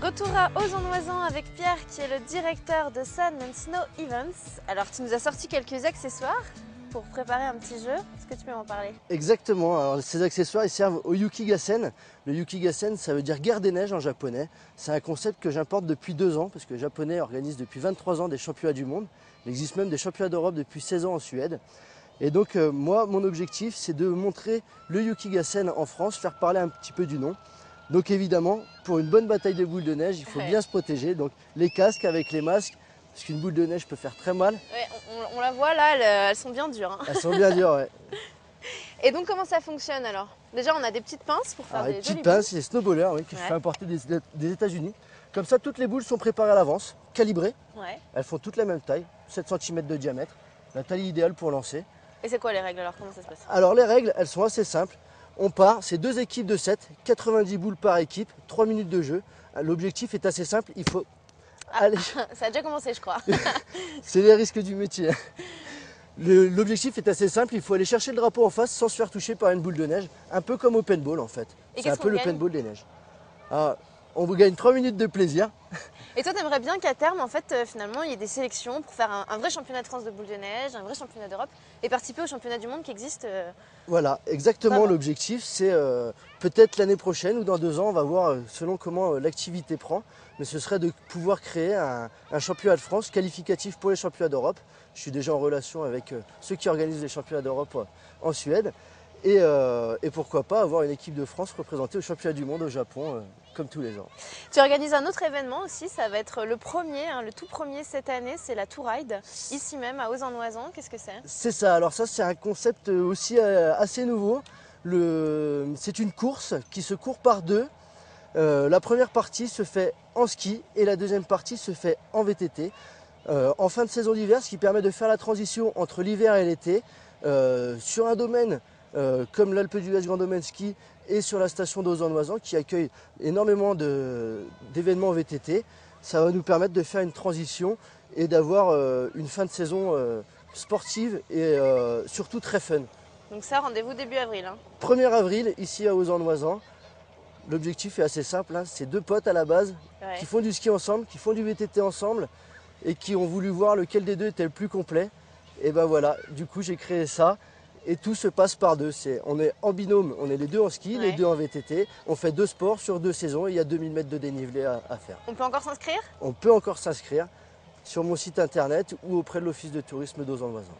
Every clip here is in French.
Retour à Ozan-Noizan avec Pierre qui est le directeur de Sun and Snow Events. Alors tu nous as sorti quelques accessoires pour préparer un petit jeu. Est-ce que tu peux m'en parler? Exactement, alors ces accessoires ils servent au Yukigassen. Le Yukigassen ça veut dire guerre des neiges en japonais. C'est un concept que j'importe depuis 2 ans parce que les Japonais organisent depuis 23 ans des championnats du monde. Il existe même des championnats d'Europe depuis 16 ans en Suède. Et donc moi mon objectif c'est de montrer le Yukigassen en France, faire parler un petit peu du nom. Donc évidemment pour une bonne bataille de boules de neige il faut bien se protéger. Donc les casques avec les masques parce qu'une boule de neige peut faire très mal. Ouais, on la voit là, elles sont bien dures. Hein. Elles sont bien dures, ouais. Et donc comment ça fonctionne alors? Déjà on a des petites pinces pour faire Alors, des les petites jolies pinces, c'est les snowballers oui, que je fais importer des États-Unis. Comme ça toutes les boules sont préparées à l'avance, calibrées. Ouais. Elles font toutes la même taille, 7 cm de diamètre. La taille idéale pour lancer. Et c'est quoi les règles alors? Comment ça se passe? Alors les règles, elles sont assez simples. On part, c'est 2 équipes de 7, 90 boules par équipe, 3 minutes de jeu. L'objectif est assez simple, il faut aller... Ça a déjà commencé je crois. C'est les risques du métier. L'objectif est assez simple, il faut aller chercher le drapeau en face sans se faire toucher par une boule de neige, un peu comme au paintball en fait. C'est un peu le paintball des neiges. Alors, on vous gagne 3 minutes de plaisir. Et toi, tu aimerais bien qu'à terme, en fait, finalement, il y ait des sélections pour faire un vrai championnat de France de boules de neige, un vrai championnat d'Europe et participer au championnat du monde qui existe. Voilà, exactement l'objectif. C'est peut-être l'année prochaine ou dans 2 ans, on va voir selon comment l'activité prend. Mais ce serait de pouvoir créer un championnat de France qualificatif pour les championnats d'Europe. Je suis déjà en relation avec ceux qui organisent les championnats d'Europe en Suède. Et pourquoi pas avoir une équipe de France représentée au championnat du monde au Japon, comme tous les ans. Tu organises un autre événement aussi, ça va être le premier, le tout premier cette année, c'est la Tour Ride, ici même à Ozan-Noizan. Qu'est-ce que c'est? C'est ça, alors ça c'est un concept aussi assez nouveau. C'est une course qui se court par 2. La première partie se fait en ski et la deuxième partie se fait en VTT. En fin de saison d'hiver, ce qui permet de faire la transition entre l'hiver et l'été sur un domaine comme l'Alpe d'Huez Grand Domaine Ski et sur la station d'Ozan-Noizan qui accueille énormément d'événements VTT. Ça va nous permettre de faire une transition et d'avoir une fin de saison sportive et surtout très fun. Donc ça, rendez-vous début avril. 1er avril, ici à Ozan-Noizan. L'objectif est assez simple, hein. C'est 2 potes à la base qui font du ski ensemble, qui font du VTT ensemble et qui ont voulu voir lequel des 2 était le plus complet. Et ben voilà, du coup j'ai créé ça. Et tout se passe par 2. On est en binôme, on est les 2 en ski, les 2 en VTT. On fait 2 sports sur 2 saisons et il y a 2000 mètres de dénivelé à faire. On peut encore s'inscrire? On peut encore s'inscrire sur mon site internet ou auprès de l'office de tourisme d'Ozan-Noizan.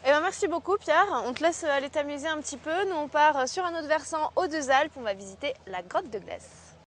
Eh ben merci beaucoup Pierre, on te laisse aller t'amuser un petit peu. Nous on part sur un autre versant aux 2 Alpes, on va visiter la grotte de glace.